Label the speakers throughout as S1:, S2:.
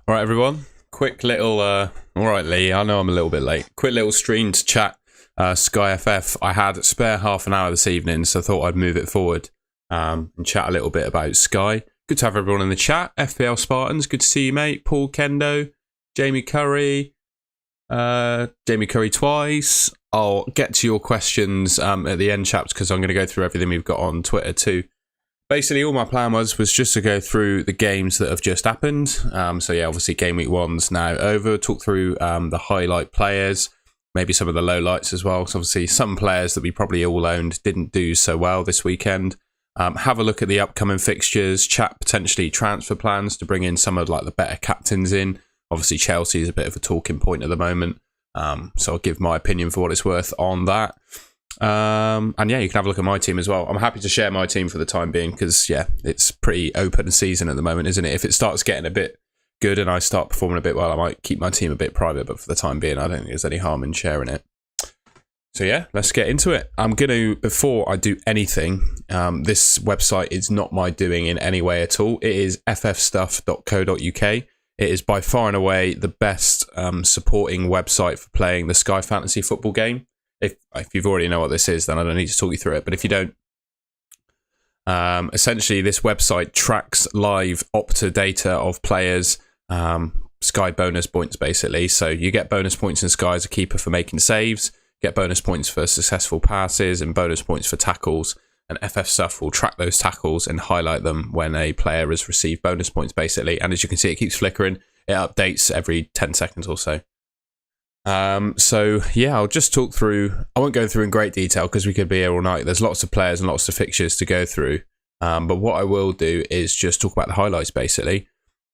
S1: All right, everyone. Quick little, all right, Lee, I know I'm a little bit late. Quick little stream to chat SkyFF. I had spare half an hour this evening, so I thought I'd move it forward and chat a little bit about Sky. Good to have everyone in the chat. FPL Spartans, good to see you, mate. Paul Kendo, Jamie Curry twice. I'll get to your questions at the end, chaps, because I'm going to go through everything we've got on Twitter too. Basically, all my plan was just to go through the games that have just happened. So yeah, obviously game week 1's now over. Talk through the highlight players, maybe some of the lowlights as well. So obviously some players that we probably all owned didn't do so well this weekend. Have a look at the upcoming fixtures, chat potentially transfer plans to bring in some of like the better captains in. Obviously Chelsea is a bit of a talking point at the moment. So I'll give my opinion for what it's worth on that. And yeah, you can have a look at my team as well. I'm happy to share my team for the time being because yeah, it's pretty open season at the moment, isn't it? If it starts getting a bit good and I start performing a bit well, I might keep my team a bit private, but for the time being, I don't think there's any harm in sharing it. So yeah, let's get into it. I'm going to, before I do anything, this website is not my doing in any way at all. It is ffstuff.co.uk. It is by far and away the best supporting website for playing the Sky Fantasy football game. If you've already know what this is, then I don't need to talk you through it. But if you don't, essentially this website tracks live Opta data of players, Sky bonus points basically. So you get bonus points in Sky as a keeper for making saves, get bonus points for successful passes, and bonus points for tackles. And FF Stuff will track those tackles and highlight them when a player has received bonus points basically. And as you can see, it keeps flickering. It updates every 10 seconds or so. So yeah, I'll just talk through. I won't go through in great detail because we could be here all night. There's lots of players and lots of fixtures to go through. But what I will do is just talk about the highlights basically.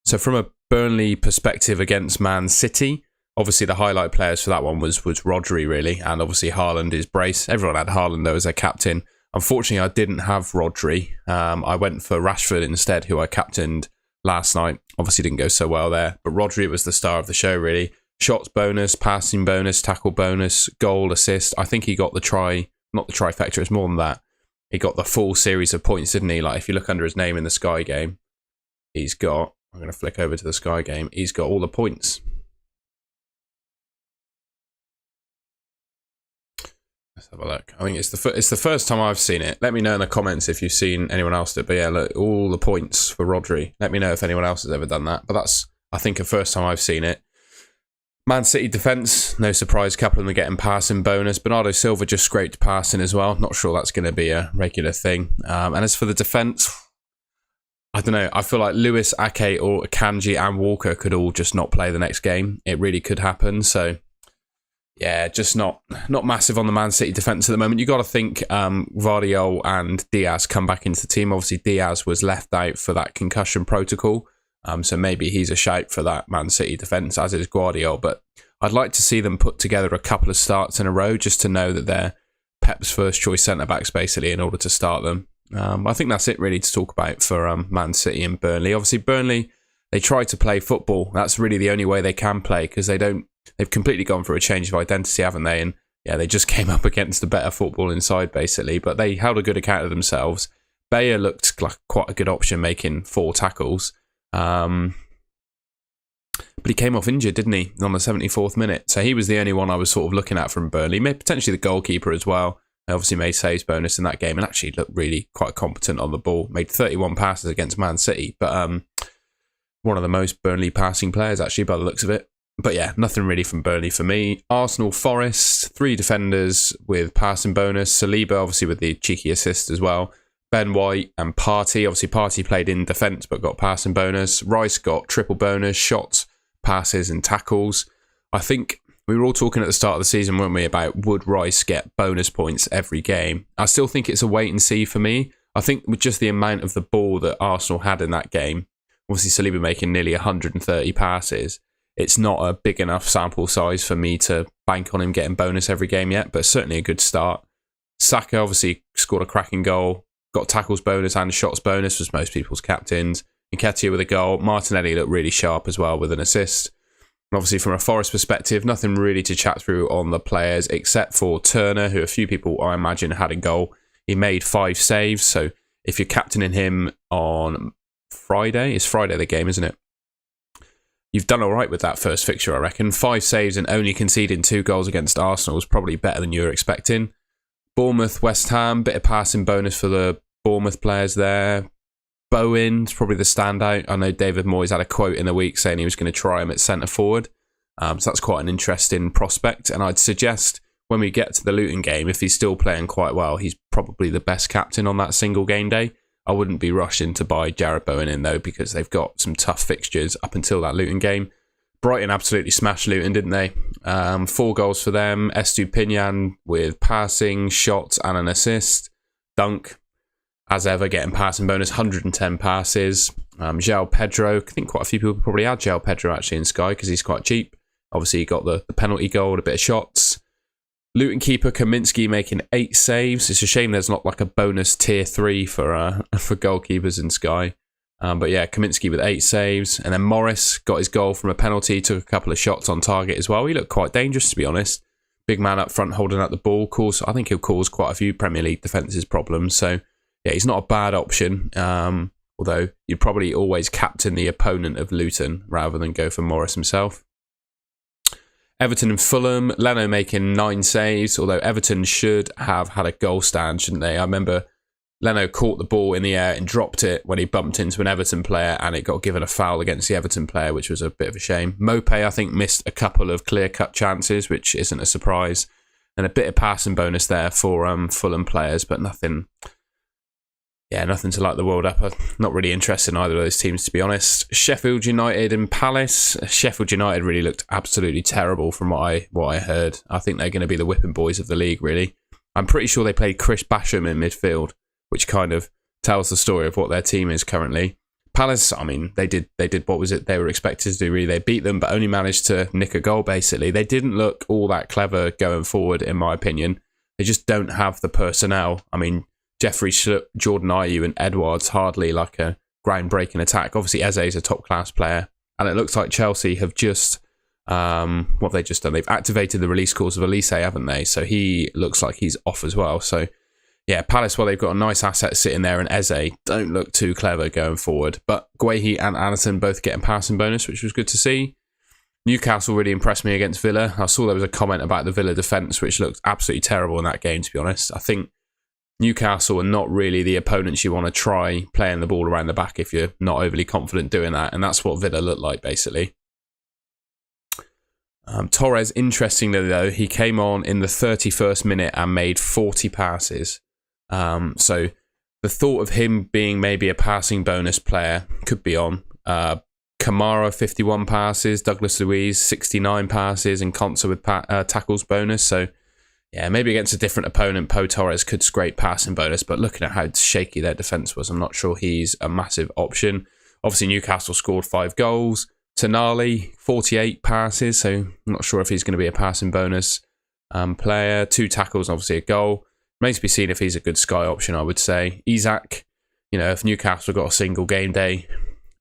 S1: So from a Burnley perspective against Man City, obviously the highlight players for that one was Rodri really, and obviously Haaland is brace. Everyone had Haaland though as their captain. Unfortunately, I didn't have Rodri. I went for Rashford instead, who I captained last night. Obviously didn't go so well there, but Rodri was the star of the show really. Shots bonus, passing bonus, tackle bonus, goal, assist. I think he got the not the trifecta, it's more than that. He got the full series of points, didn't he? Like if you look under his name in the Sky game, he's got, I'm going to flick over to the Sky game, he's got all the points. Let's have a look. I think it's the first time I've seen it. Let me know in the comments if you've seen anyone else do it. But yeah, look, all the points for Rodri. Let me know if anyone else has ever done that. But that's, I think, the first time I've seen it. Man City defence, no surprise, a couple of them are getting passing bonus. Bernardo Silva just scraped passing as well. Not sure that's going to be a regular thing. And as for the defence, I don't know. I feel like Lewis, Ake, or Akanji and Walker could all just not play the next game. It really could happen. So, yeah, just not massive on the Man City defence at the moment. You got to think Vardiol and Diaz come back into the team. Obviously, Diaz was left out for that concussion protocol. So maybe he's a shout for that Man City defence, as is Guardiola. But I'd like to see them put together a couple of starts in a row just to know that they're Pep's first choice centre-backs, basically, in order to start them. I think that's it, really, to talk about for Man City and Burnley. Obviously, Burnley, they try to play football. That's really the only way they can play because they've completely gone for a change of identity, haven't they? And yeah, they just came up against the better football inside, basically. But they held a good account of themselves. Bayer looked like quite a good option, making 4 tackles. But he came off injured, didn't he, on the 74th minute? So he was the only one I was sort of looking at from Burnley. Maybe potentially the goalkeeper as well. They obviously made saves bonus in that game and actually looked really quite competent on the ball. Made 31 passes against Man City, but one of the most Burnley passing players actually by the looks of it. But yeah, nothing really from Burnley for me. Arsenal, Forest, 3 defenders with passing bonus. Saliba obviously with the cheeky assist as well. Ben White and Partey. Obviously, Partey played in defence but got passing bonus. Rice got triple bonus, shots, passes and tackles. I think we were all talking at the start of the season, weren't we, about would Rice get bonus points every game? I still think it's a wait and see for me. I think with just the amount of the ball that Arsenal had in that game, obviously Saliba making nearly 130 passes, it's not a big enough sample size for me to bank on him getting bonus every game yet, but certainly a good start. Saka obviously scored a cracking goal. Got tackles bonus and shots bonus, was most people's captains. Nketiah with a goal. Martinelli looked really sharp as well with an assist. And obviously from a Forest perspective, nothing really to chat through on the players except for Turner, who a few people I imagine had a goal. He made 5 saves, so if you're captaining him on Friday, it's Friday the game, isn't it? you've done all right with that first fixture, I reckon. 5 saves and only conceding 2 goals against Arsenal was probably better than you were expecting. Bournemouth, West Ham, bit of passing bonus for the Bournemouth players there. Bowen's probably the standout. I know David Moyes had a quote in the week saying he was going to try him at centre forward. So that's quite an interesting prospect. And I'd suggest when we get to the Luton game, if he's still playing quite well, he's probably the best captain on that single game day. I wouldn't be rushing to buy Jarrod Bowen in though, because they've got some tough fixtures up until that Luton game. Brighton absolutely smashed Luton, didn't they? 4 goals for them. Estupinian with passing, shots and an assist. Dunk, as ever, getting passing bonus, 110 passes. João Pedro, I think quite a few people probably had João Pedro actually in Sky because he's quite cheap. Obviously, he got the penalty goal, a bit of shots. Luton keeper Kaminsky making 8 saves. It's a shame there's not like a bonus tier 3 for goalkeepers in Sky. But yeah, Kaminsky with 8 saves. And then Morris got his goal from a penalty, took a couple of shots on target as well. He looked quite dangerous, to be honest. Big man up front holding up the ball. I think he'll cause quite a few Premier League defences problems. So yeah, he's not a bad option. Although you'd probably always captain the opponent of Luton rather than go for Morris himself. Everton and Fulham, Leno making 9 saves, although Everton should have had a goal stand, shouldn't they? I remember Leno caught the ball in the air and dropped it when he bumped into an Everton player, and it got given a foul against the Everton player, which was a bit of a shame. Mopé, I think, missed a couple of clear-cut chances, which isn't a surprise. And a bit of passing bonus there for Fulham players, but nothing to light the world up. I'm not really interested in either of those teams, to be honest. Sheffield United and Palace. Sheffield United really looked absolutely terrible from what I heard. I think they're going to be the whipping boys of the league, really. I'm pretty sure they played Chris Basham in midfield, which kind of tells the story of what their team is currently. Palace, I mean, they did what was it they were expected to do, really. They beat them, but only managed to nick a goal, basically. They didn't look all that clever going forward, in my opinion. They just don't have the personnel. I mean, Jeffrey Schlupp, Jordan Ayew and Edwards hardly like a groundbreaking attack. Obviously, Eze's a top-class player. And it looks like Chelsea have just... what have they just done? They've activated the release clause of Elise, haven't they? So he looks like he's off as well. So, yeah, Palace, well, they've got a nice asset sitting there, and Eze don't look too clever going forward. But Guehi and Anderson both getting passing bonus, which was good to see. Newcastle really impressed me against Villa. I saw there was a comment about the Villa defence, which looked absolutely terrible in that game, to be honest. I think Newcastle are not really the opponents you want to try playing the ball around the back if you're not overly confident doing that. And that's what Villa looked like, basically. Torres, interestingly, though, he came on in the 31st minute and made 40 passes. So the thought of him being maybe a passing bonus player could be on. Kamara, 51 passes. Douglas Luiz, 69 passes. And Konsa with tackles bonus. So, yeah, maybe against a different opponent, Pau Torres could scrape passing bonus, but looking at how shaky their defence was, I'm not sure he's a massive option. Obviously, Newcastle scored 5 goals. Tonali, 48 passes, so I'm not sure if he's going to be a passing bonus player. 2 tackles, obviously a goal. Remains to be seen if he's a good Sky option, I would say. Isak, if Newcastle got a single game day,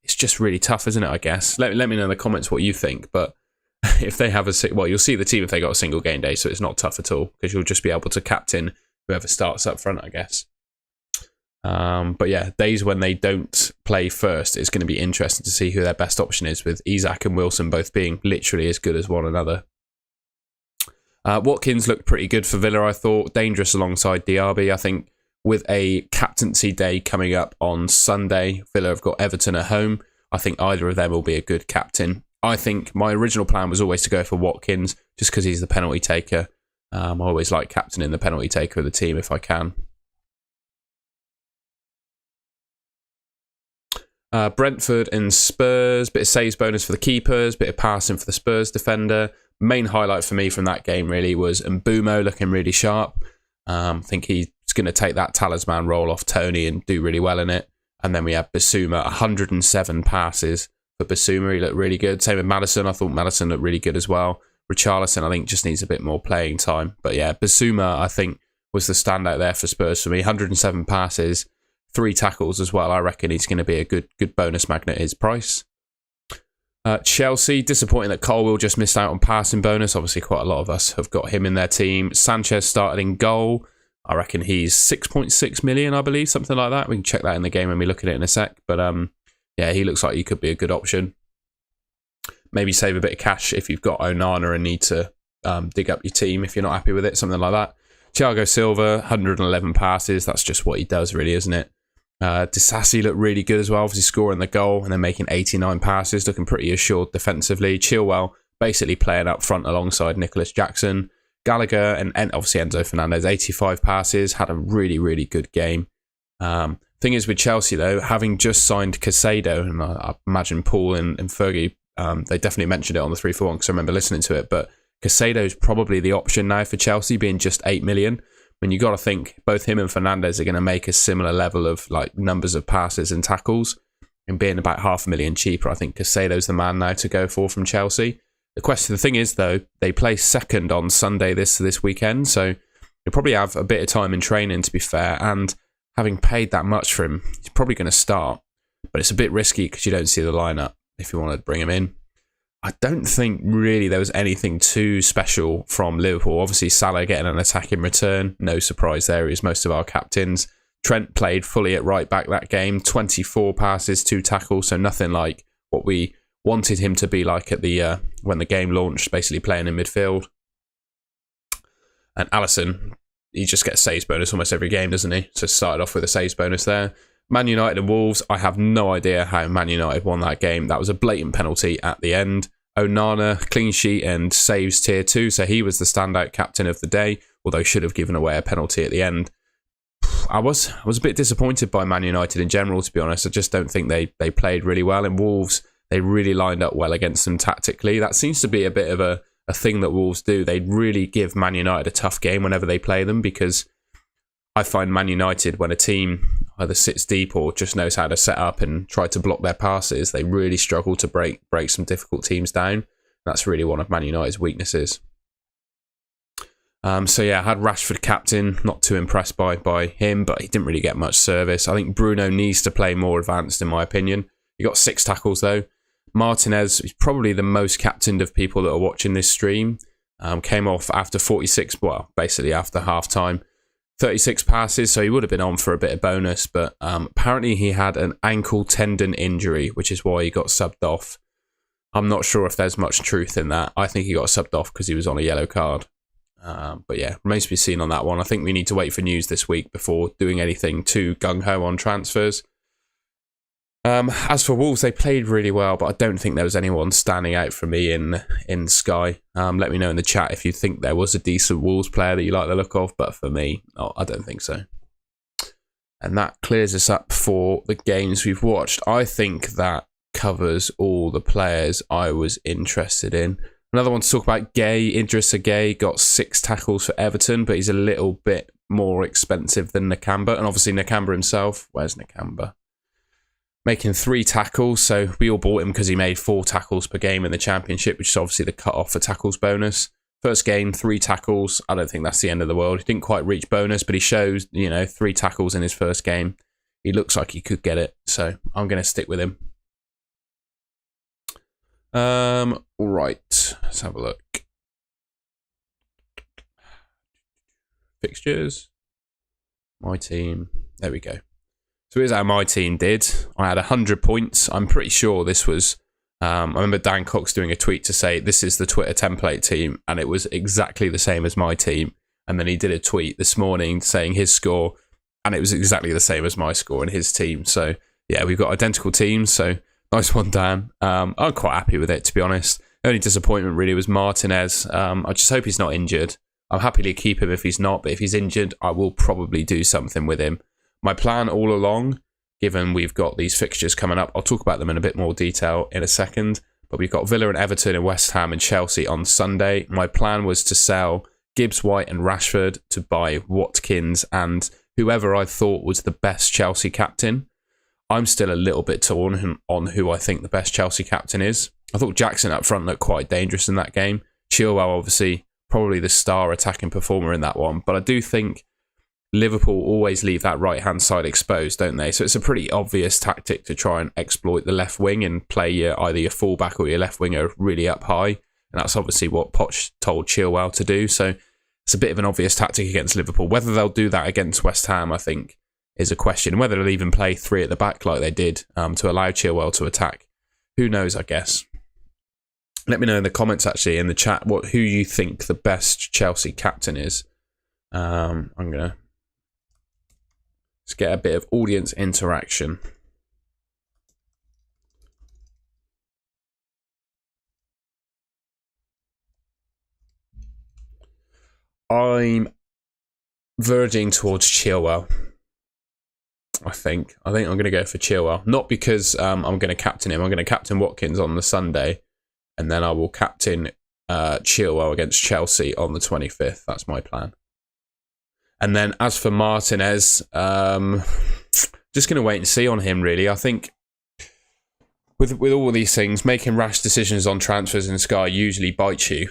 S1: it's just really tough, isn't it, I guess? Let me know in the comments what you think, but if they have you'll see the team if they got a single game day, so it's not tough at all because you'll just be able to captain whoever starts up front, I guess. But yeah, days when they don't play first, it's going to be interesting to see who their best option is, with Isak and Wilson both being literally as good as one another. Watkins looked pretty good for Villa, I thought. Dangerous alongside Diaby. I think with a captaincy day coming up on Sunday, Villa have got Everton at home. I think either of them will be a good captain. I think my original plan was always to go for Watkins, just because he's the penalty taker. I always like captaining the penalty taker of the team if I can. Brentford and Spurs, bit of saves bonus for the keepers, bit of passing for the Spurs defender. Main highlight for me from that game really was Mbumo looking really sharp. I think he's going to take that talisman role off Tony and do really well in it. And then we have Bissouma, 107 passes for Bissouma. He looked really good. Same with Maddison. I thought Maddison looked really good as well. Richarlison, I think, just needs a bit more playing time. But yeah, Bissouma, I think, was the standout there for Spurs for me. 107 passes, 3 tackles as well. I reckon he's going to be a good bonus magnet at his price. Chelsea, disappointing that Colwill just missed out on passing bonus. Obviously, quite a lot of us have got him in their team. Sanchez started in goal. I reckon he's 6.6 million, I believe, something like that. We can check that in the game when we look at it in a sec. But yeah, he looks like he could be a good option. maybe save a bit of cash if you've got Onana and need to dig up your team if you're not happy with it, something like that. Thiago Silva, 111 passes. That's just what he does, really, isn't it? Disasi looked really good as well, obviously scoring the goal and then making 89 passes, looking pretty assured defensively. Chilwell basically playing up front alongside Nicholas Jackson. Gallagher and obviously Enzo Fernandez, 85 passes, had a really, really good game. Thing is with Chelsea, though, having just signed Caicedo, and I imagine Paul and Fergie, they definitely mentioned it on the 3-4-1 because I remember listening to it, but Caicedo's probably the option now for Chelsea, being just 8 million. When you got to think both him and Fernandez are going to make a similar level of like numbers of passes and tackles, and being about $500,000 cheaper, I think Caicedo's the man now to go for from Chelsea. The thing is, though, they play second on Sunday this weekend, so you'll probably have a bit of time in training, to be fair, and having paid that much for him, he's probably going to start, but it's a bit risky because you don't see the lineup if you want to bring him in. I don't think really there was anything too special from Liverpool. Obviously, Salah getting an attack in return, no surprise there. He's most of our captains. Trent played fully at right back that game, 24 passes, 2 tackles, so nothing like what we wanted him to be like at the when the game launched, basically playing in midfield. And Alisson, he just gets a saves bonus almost every game, doesn't he? So started off with a saves bonus there. Man United and Wolves, I have no idea how Man United won that game. That was a blatant penalty at the end. Onana, clean sheet and saves tier 2, so he was the standout captain of the day, although should have given away a penalty at the end. I was a bit disappointed by Man United in general, to be honest. I just don't think they played really well. And Wolves, they really lined up well against them tactically. That seems to be a bit of a thing that Wolves do. They really give Man United a tough game whenever they play them, because I find Man United, when a team either sits deep or just knows how to set up and try to block their passes, they really struggle to break some difficult teams down. That's really one of Man United's weaknesses. So yeah, I had Rashford captain, not too impressed by him, but he didn't really get much service. I think Bruno needs to play more advanced, in my opinion. He got 6 tackles though. Martinez is probably the most captained of people that are watching this stream. Came off after 46, well, basically after half time. 36 passes, so he would have been on for a bit of bonus, but apparently he had an ankle tendon injury, which is why he got subbed off. I'm not sure if there's much truth in that. I think he got subbed off because he was on a yellow card. But yeah, remains to be seen on that one. I think we need to wait for news this week before doing anything too gung-ho on transfers. As for Wolves, they played really well, but I don't think there was anyone standing out for me in Sky. Let me know in the chat if you think there was a decent Wolves player that you like the look of, but for me, I don't think so. And that clears us up for the games we've watched. I think that covers all the players I was interested in. Another one to talk about, Idrissa Gueye got 6 tackles for Everton, but he's a little bit more expensive than Nakamba, and obviously Nakamba himself. Where's Nakamba? Making 3 tackles, so we all bought him because he made 4 tackles per game in the Championship, which is obviously the cut-off for tackles bonus. First game, 3 tackles. I don't think that's the end of the world. He didn't quite reach bonus, but he shows, 3 tackles in his first game. He looks like he could get it, so I'm going to stick with him. All right, let's have a look. Fixtures. My team. There we go. So here's how my team did. I had 100 points. I'm pretty sure this was... I remember Dan Cox doing a tweet to say, this is the Twitter template team, and it was exactly the same as my team. And then he did a tweet this morning saying his score, and it was exactly the same as my score and his team. So, yeah, we've got identical teams, so nice one, Dan. I'm quite happy with it, to be honest. The only disappointment really was Martinez. I just hope he's not injured. I'm happy to keep him if he's not, but if he's injured, I will probably do something with him. My plan all along, given we've got these fixtures coming up, I'll talk about them in a bit more detail in a second, but we've got Villa and Everton and West Ham and Chelsea on Sunday. My plan was to sell Gibbs, White and Rashford to buy Watkins and whoever I thought was the best Chelsea captain. I'm still a little bit torn on who I think the best Chelsea captain is. I thought Jackson up front looked quite dangerous in that game. Chilwell, obviously, probably the star attacking performer in that one, but I do think Liverpool always leave that right-hand side exposed, don't they? So it's a pretty obvious tactic to try and exploit the left wing and play either your fullback or your left winger really up high. And that's obviously what Poch told Chilwell to do. So it's a bit of an obvious tactic against Liverpool. Whether they'll do that against West Ham, I think, is a question. Whether they'll even play 3 at the back like they did to allow Chilwell to attack. Who knows, I guess. Let me know in the comments, actually, in the chat, who you think the best Chelsea captain is. I'm going to just get a bit of audience interaction. I'm verging towards Chilwell. I think I'm going to go for Chilwell. Not because I'm going to captain him. I'm going to captain Watkins on the Sunday, and then I will captain Chilwell against Chelsea on the 25th. That's my plan. And then as for Martinez, just going to wait and see on him, really. I think with all of these things, making rash decisions on transfers in Sky usually bites you.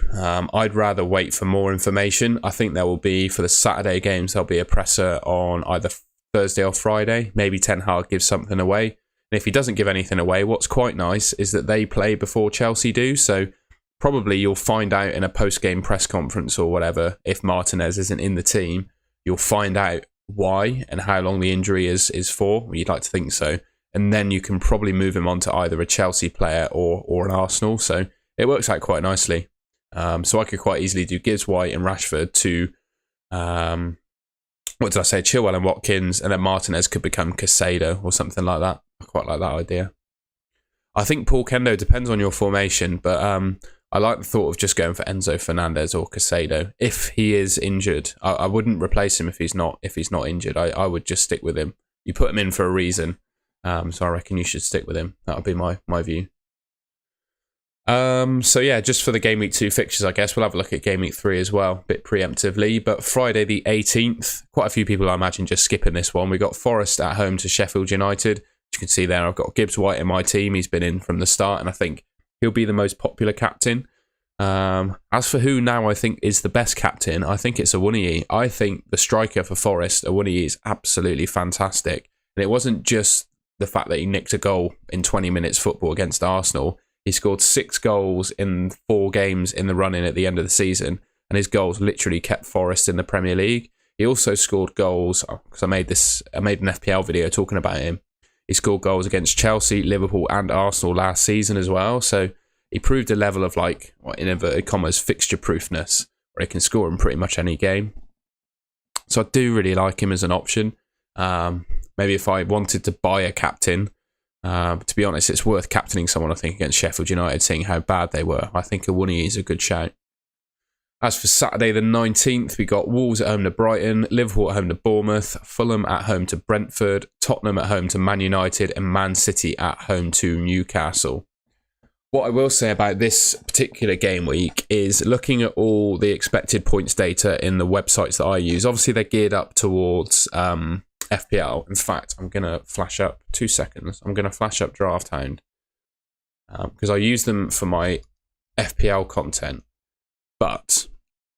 S1: I'd rather wait for more information. I think there will be, for the Saturday games, there'll be a presser on either Thursday or Friday. Maybe Ten Hag gives something away. And if he doesn't give anything away, what's quite nice is that they play before Chelsea do. So probably you'll find out in a post-game press conference or whatever, if Martinez isn't in the team, you'll find out why and how long the injury is for. You'd like to think so. And then you can probably move him on to either a Chelsea player or an Arsenal. So it works out quite nicely. So I could quite easily do Gibbs, White and Rashford to, Chilwell and Watkins, and then Martinez could become Caicedo or something like that. I quite like that idea. I think Paul Kendo depends on your formation, but I like the thought of just going for Enzo Fernandez or Caicedo. If he is injured, I wouldn't replace him if he's not injured. I would just stick with him. You put him in for a reason. So I reckon you should stick with him. That would be my view. So yeah, just for the Game Week 2 fixtures, I guess we'll have a look at Game Week 3 as well, a bit preemptively. But Friday the 18th, quite a few people I imagine just skipping this one. We got Forest at home to Sheffield United. As you can see there, I've got Gibbs White in my team. He's been in from the start, and I think he'll be the most popular captain. As for who now I think is the best captain, I think it's Awoniyi. I think the striker for Forest, Awoniyi, is absolutely fantastic. And it wasn't just the fact that he nicked a goal in 20 minutes football against Arsenal. He scored 6 goals in 4 games in the run-in at the end of the season, and his goals literally kept Forest in the Premier League. He also scored goals, because I made an FPL video talking about him. He scored goals against Chelsea, Liverpool and Arsenal last season as well. So he proved a level of, like, in inverted commas, fixture proofness, where he can score in pretty much any game. So I do really like him as an option. Maybe if I wanted to buy a captain, to be honest, it's worth captaining someone, I think, against Sheffield United, seeing how bad they were. I think Awoniyi is a good shout. As for Saturday the 19th, we got Wolves at home to Brighton, Liverpool at home to Bournemouth, Fulham at home to Brentford, Tottenham at home to Man United, and Man City at home to Newcastle. What I will say about this particular game week is looking at all the expected points data in the websites that I use. Obviously, they're geared up towards FPL. In fact, I'm going to flash up 2 seconds. I'm going to flash up Draft Hound because I use them for my FPL content, but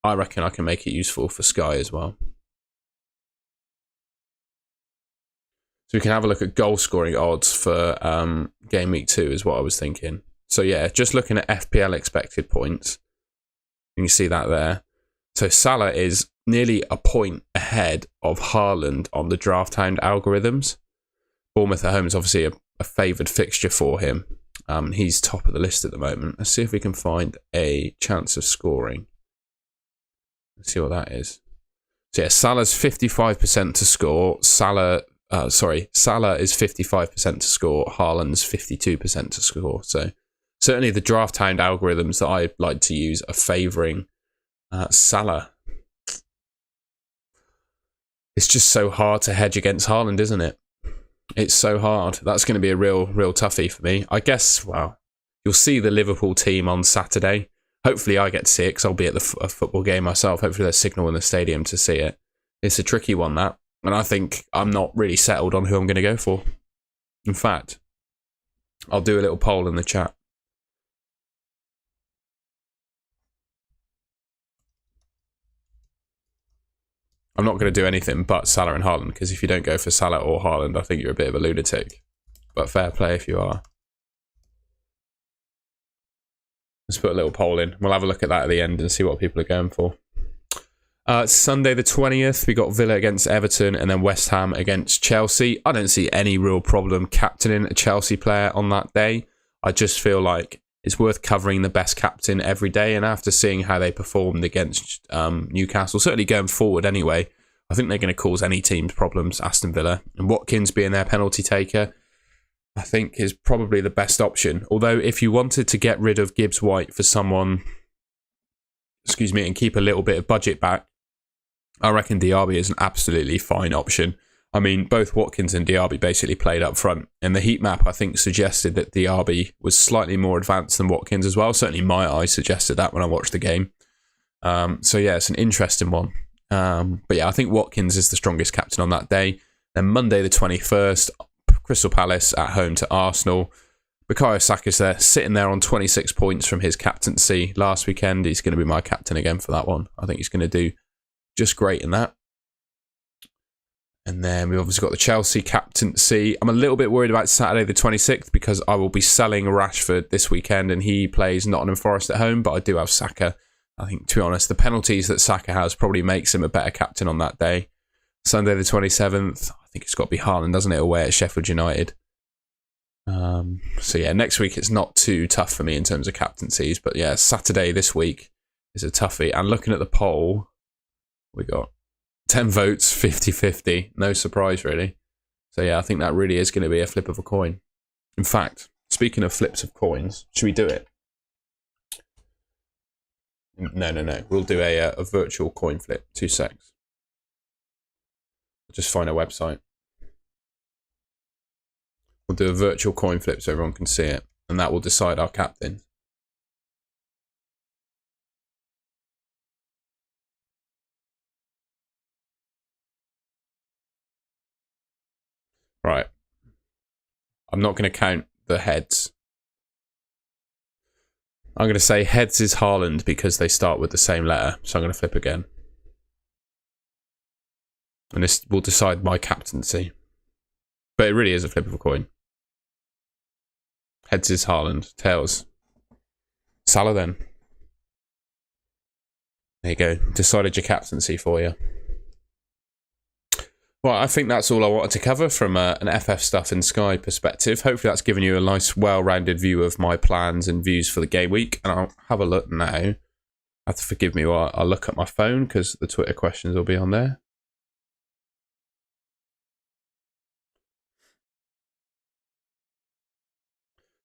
S1: I reckon I can make it useful for Sky as well. So we can have a look at goal scoring odds for Game Week 2 is what I was thinking. So yeah, just looking at FPL expected points, you can see that there. So Salah is nearly a point ahead of Haaland on the Draft Hound algorithms. Bournemouth at home is obviously a favoured fixture for him. He's top of the list at the moment. Let's see if we can find a chance of scoring. Let's see what that is. So yeah, Salah's 55% to score. Salah is 55% to score. Haaland's 52% to score. So certainly the Draft Hound algorithms that I like to use are favouring Salah. It's just so hard to hedge against Haaland, isn't it? It's so hard. That's going to be a real toughie for me. I guess, well, you'll see the Liverpool team on Saturday. Hopefully I get to see it because I'll be at the football game myself. Hopefully there's signal in the stadium to see it. It's a tricky one, that. And I think I'm not really settled on who I'm going to go for. In fact, I'll do a little poll in the chat. I'm not going to do anything but Salah and Haaland, because if you don't go for Salah or Haaland, I think you're a bit of a lunatic. But fair play if you are. Let's put a little poll in. We'll have a look at that at the end and see what people are going for. Sunday the 20th, we got Villa against Everton and then West Ham against Chelsea. I don't see any real problem captaining a Chelsea player on that day. I just feel like it's worth covering the best captain every day. And after seeing how they performed against Newcastle, certainly going forward anyway, I think they're going to cause any team's problems, Aston Villa. And Watkins being their penalty taker, I think is probably the best option. Although if you wanted to get rid of Gibbs White for someone, and keep a little bit of budget back, I reckon Diaby is an absolutely fine option. I mean, both Watkins and Diaby basically played up front. And the heat map, I think, suggested that Diaby was slightly more advanced than Watkins as well. Certainly my eye suggested that when I watched the game. So yeah, it's an interesting one. But yeah, I think Watkins is the strongest captain on that day. Then Monday the 21st, Crystal Palace at home to Arsenal. Bukayo Saka's there, sitting there on 26 points from his captaincy last weekend. He's going to be my captain again for that one. I think he's going to do just great in that. And then we've obviously got the Chelsea captaincy. I'm a little bit worried about Saturday the 26th because I will be selling Rashford this weekend and he plays Nottingham Forest at home, but I do have Saka. I think, to be honest, the penalties that Saka has probably makes him a better captain on that day. Sunday the 27th, I think it's got to be Haaland, doesn't it, away at Sheffield United. So yeah, next week it's not too tough for me in terms of captaincies, but yeah, Saturday this week is a toughie. And looking at the poll, we got 10 votes, 50-50. No surprise, really. So yeah, I think that really is going to be a flip of a coin. In fact, speaking of flips of coins, should we do it? No. We'll do a virtual coin flip. 2 secs. I'll just find a website. We'll do a virtual coin flip so everyone can see it. And that will decide our captain. Right. I'm not going to count the heads. I'm going to say heads is Haaland because they start with the same letter. So I'm going to flip again. And this will decide my captaincy. But it really is a flip of a coin. Heads is Haaland. Tails. Salah then. There you go. Decided your captaincy for you. Well, I think that's all I wanted to cover from an FF Stuff and Sky perspective. Hopefully that's given you a nice, well-rounded view of my plans and views for the game week. And I'll have a look now. You have to forgive me while I look at my phone because the Twitter questions will be on there.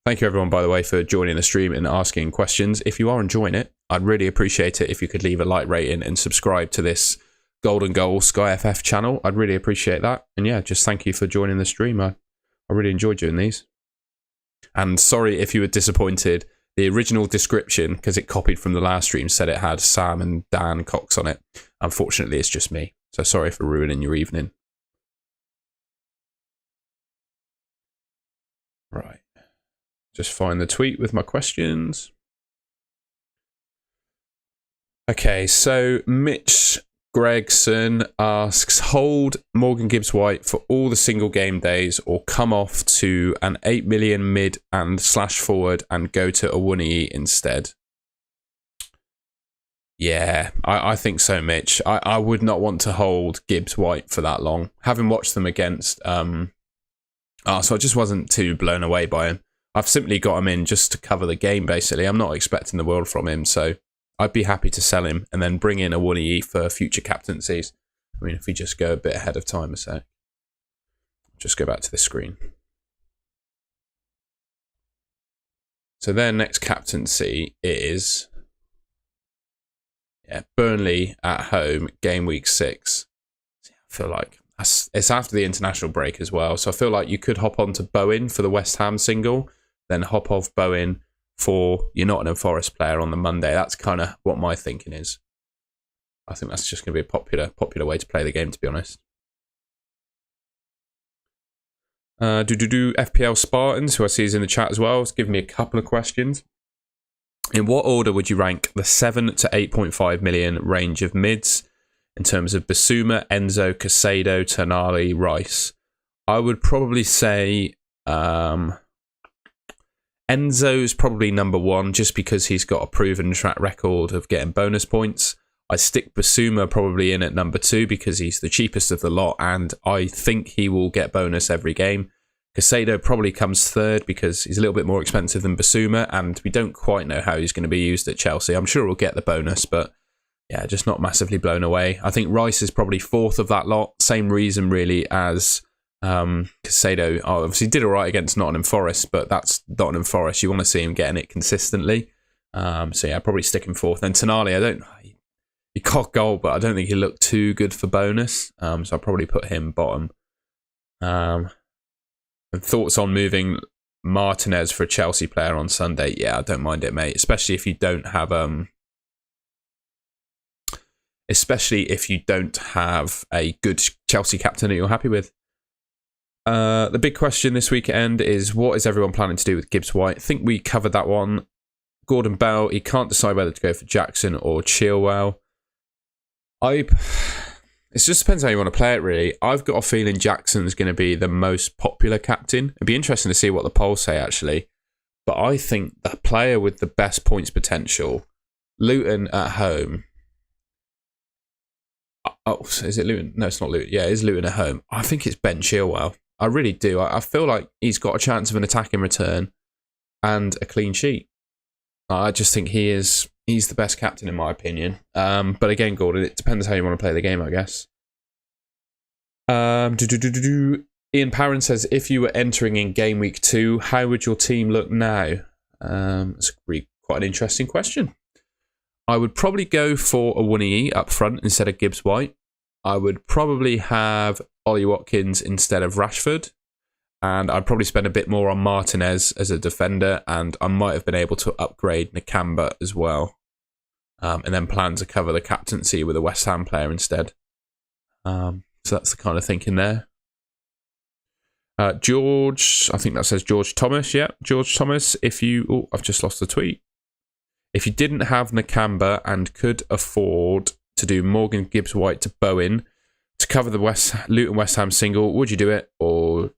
S1: Thank you, everyone, by the way, for joining the stream and asking questions. If you are enjoying it, I'd really appreciate it if you could leave a like rating and subscribe to this Golden Goal SkyFF channel. I'd really appreciate that. And yeah, just thank you for joining the stream. I really enjoyed doing these. And sorry if you were disappointed. The original description, because it copied from the last stream, said it had Sam and Dan Cox on it. Unfortunately, it's just me. So sorry for ruining your evening. Right. Just find the tweet with my questions. Okay, so Mitch Gregson asks, hold Morgan Gibbs-White for all the single game days or come off to an 8 million mid and / forward and go to Awoniyi instead. Yeah, I think so, Mitch. I would not want to hold Gibbs-White for that long. Having watched them against so I just wasn't too blown away by him. I've simply got him in just to cover the game, basically. I'm not expecting the world from him, so I'd be happy to sell him and then bring in Awoniyi for future captaincies. I mean, if we just go a bit ahead of time a sec. Just go back to this screen. So their next captaincy is Burnley at home, game week 6. I feel like it's after the international break as well, so I feel like you could hop on to Bowen for the West Ham single, then hop off Bowen for your Nottingham Forest player on the Monday. That's kind of what my thinking is. I think that's just going to be a popular way to play the game, to be honest. FPL Spartans, who I see is in the chat as well, has given me a couple of questions. In what order would you rank the 7 to 8.5 million range of mids in terms of Basuma, Enzo, Casado, Tonali, Rice? I would probably say Enzo's probably number 1 just because he's got a proven track record of getting bonus points. I stick Basuma probably in at number 2 because he's the cheapest of the lot and I think he will get bonus every game. Caicedo probably comes third because he's a little bit more expensive than Basuma, and we don't quite know how he's going to be used at Chelsea. I'm sure we'll get the bonus, but yeah, just not massively blown away. I think Rice is probably fourth of that lot. Same reason really as Caicedo. Obviously did all right against Nottingham Forest, but that's Nottingham Forest. You want to see him getting it consistently. So yeah, probably stick him fourth. Then Tonali, he caught goal, but I don't think he looked too good for bonus. So I'll probably put him bottom. And thoughts on moving Martinez for a Chelsea player on Sunday? Yeah, I don't mind it, mate. Especially if you don't have a good Chelsea captain that you're happy with. The big question this weekend is, what is everyone planning to do with Gibbs White? I think we covered that one. Gordon Bell, he can't decide whether to go for Jackson or Chilwell. It just depends how you want to play it, really. I've got a feeling Jackson's going to be the most popular captain. It'd be interesting to see what the polls say, actually. But I think the player with the best points potential, Luton at home. Oh, is it Luton? No, it's not Luton. Yeah, it is Luton at home. I think it's Ben Chilwell. I really do. I feel like he's got a chance of an attack in return and a clean sheet. I just think he's the best captain in my opinion. But again, Gordon, it depends how you want to play the game, I guess. Ian Parron says, if you were entering in game week 2, how would your team look now? It's quite an interesting question. I would probably go for a Awoniyi up front instead of Gibbs White. I would probably have Ollie Watkins instead of Rashford. And I'd probably spend a bit more on Martinez as a defender. And I might have been able to upgrade Nakamba as well. And then plan to cover the captaincy with a West Ham player instead. So that's the kind of thinking there. George, I think that says George Thomas. Yeah, George Thomas. I've just lost the tweet. If you didn't have Nakamba and could afford to do Morgan Gibbs White to Bowen to cover the Luton West Ham single, would you do it? Or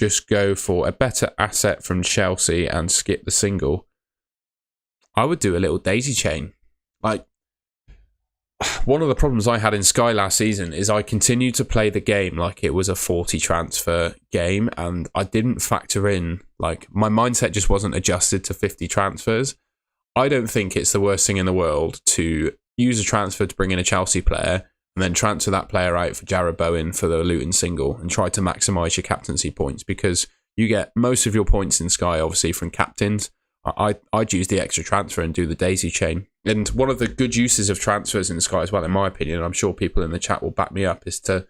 S1: just go for a better asset from Chelsea and skip the single? I would do a little daisy chain. Like, one of the problems I had in Sky last season is I continued to play the game like it was a 40 transfer game, and I didn't factor in, like, my mindset just wasn't adjusted to 50 transfers. I don't think it's the worst thing in the world to use a transfer to bring in a Chelsea player and then transfer that player out for Jarrod Bowen for the Luton single and try to maximise your captaincy points, because you get most of your points in Sky, obviously, from captains. I'd use the extra transfer and do the daisy chain. And one of the good uses of transfers in Sky as well, in my opinion, and I'm sure people in the chat will back me up, is to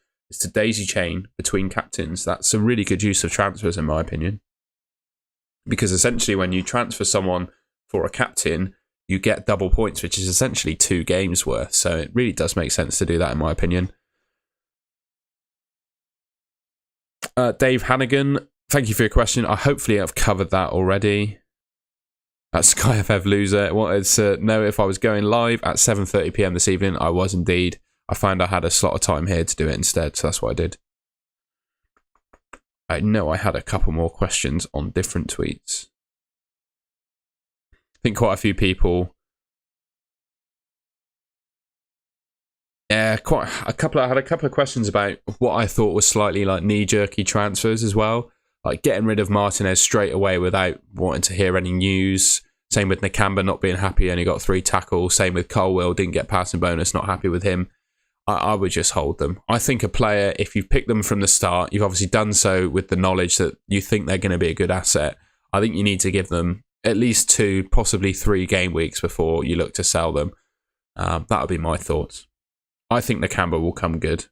S1: daisy chain between captains. That's a really good use of transfers, in my opinion. Because essentially when you transfer someone for a captain, you get double points, which is essentially 2 games worth. So it really does make sense to do that, in my opinion. Dave Hannigan, thank you for your question. Hopefully I've covered that already. SkyFF loser wanted to know if I was going live at 7:30 PM this evening. I was indeed. I found I had a slot of time here to do it instead, so that's what I did. I know I had a couple more questions on different tweets. I think quite a few people. Yeah, I had a couple of questions about what I thought was slightly like knee-jerky transfers as well. Like getting rid of Martinez straight away without wanting to hear any news. Same with Nakamba not being happy, only got 3 tackles. Same with Colwill, didn't get passing bonus, not happy with him. I would just hold them. I think a player, if you've picked them from the start, you've obviously done so with the knowledge that you think they're going to be a good asset. I think you need to give them at least 2, possibly 3 game weeks before you look to sell them. That would be my thoughts. I think Nakamba will come good.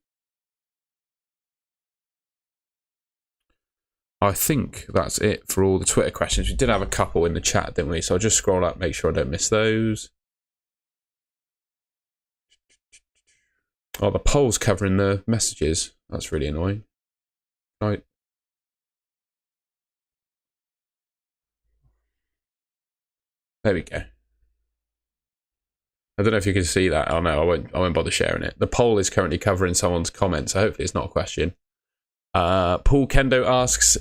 S1: I think that's it for all the Twitter questions. We did have a couple in the chat, didn't we? So I'll just scroll up, make sure I don't miss those. Oh, the poll's covering the messages. That's really annoying. Right. There we go. I don't know if you can see that. Oh no, I won't bother sharing it. The poll is currently covering someone's comment, so hopefully it's not a question. Paul Kendo asks,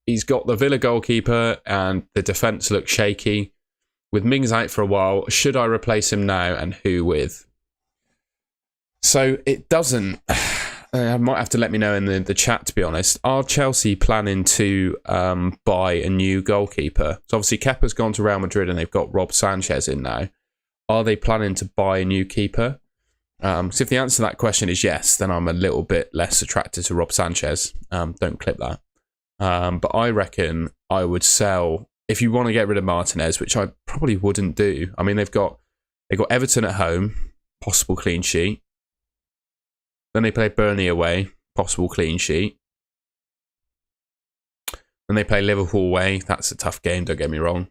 S1: he's got the Villa goalkeeper and the defence looks shaky. With Mings out for a while, should I replace him now and who with? So it doesn't. I might have to let me know in the chat, to be honest. Are Chelsea planning to buy a new goalkeeper? So obviously Kepa's gone to Real Madrid and they've got Rob Sanchez in now. Are they planning to buy a new keeper? So if the answer to that question is yes, then I'm a little bit less attracted to Rob Sanchez. Don't clip that. But I reckon I would sell, if you want to get rid of Martinez, which I probably wouldn't do. I mean, they've got Everton at home, possible clean sheet. Then they play Burnley away, possible clean sheet. Then they play Liverpool away. That's a tough game, don't get me wrong.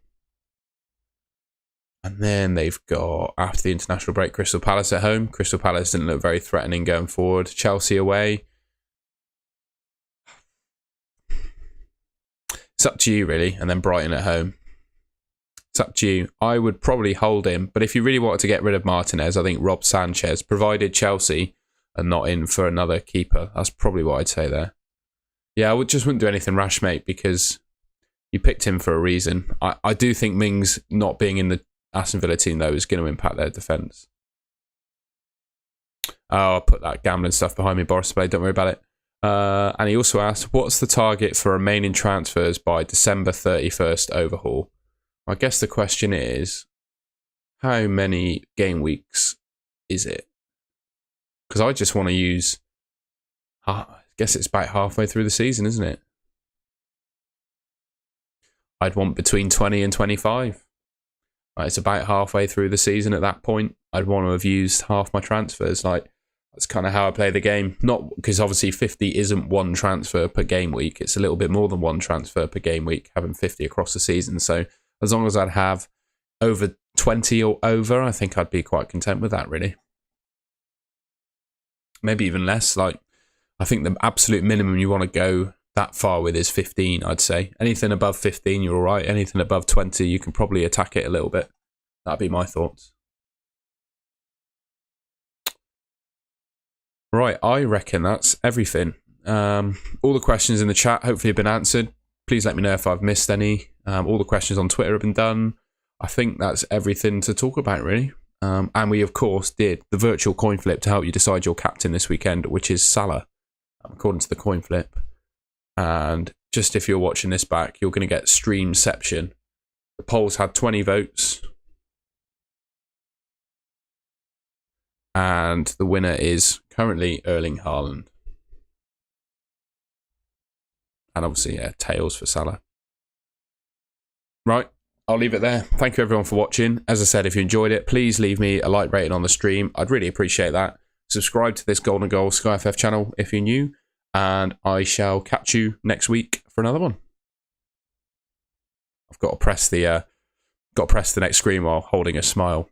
S1: And then they've got, after the international break, Crystal Palace at home. Crystal Palace didn't look very threatening going forward. Chelsea away. It's up to you, really. And then Brighton at home. It's up to you. I would probably hold him. But if you really wanted to get rid of Martinez, I think Rob Sanchez, provided Chelsea are not in for another keeper. That's probably what I'd say there. Yeah, just wouldn't do anything rash, mate, because you picked him for a reason. I do think Mings not being in the Aston Villa team, though, is going to impact their defence. Oh, I'll put that gambling stuff behind me, Boris Blade. Don't worry about it. And he also asked, what's the target for remaining transfers by December 31st overhaul? I guess the question is, how many game weeks is it? Because I just want to use, I guess it's about halfway through the season, isn't it? I'd want between 20 and 25. It's about halfway through the season at that point. I'd want to have used half my transfers. That's kind of how I play the game. Not because obviously 50 isn't one transfer per game week. It's a little bit more than one transfer per game week, having 50 across the season. So as long as I'd have over 20 or over, I think I'd be quite content with that, really. Maybe even less. I think the absolute minimum you want to go that far with is 15, I'd say. Anything above 15, you're all right. Anything above 20, you can probably attack it a little bit. That'd be my thoughts. Right, I reckon that's everything. All the questions in the chat hopefully have been answered. Please let me know if I've missed any. All the questions on Twitter have been done. I think that's everything to talk about, really. And we, of course, did the virtual coin flip to help you decide your captain this weekend, which is Salah, according to the coin flip. And just if you're watching this back, you're going to get Streamception. The polls had 20 votes. And the winner is currently Erling Haaland. And obviously, yeah, tails for Salah. Right. I'll leave it there. Thank you everyone for watching. As I said, if you enjoyed it, please leave me a like rating on the stream. I'd really appreciate that. Subscribe to this Golden Goal SkyFF channel if you're new. And I shall catch you next week for another one. I've got to press the next screen while holding a smile.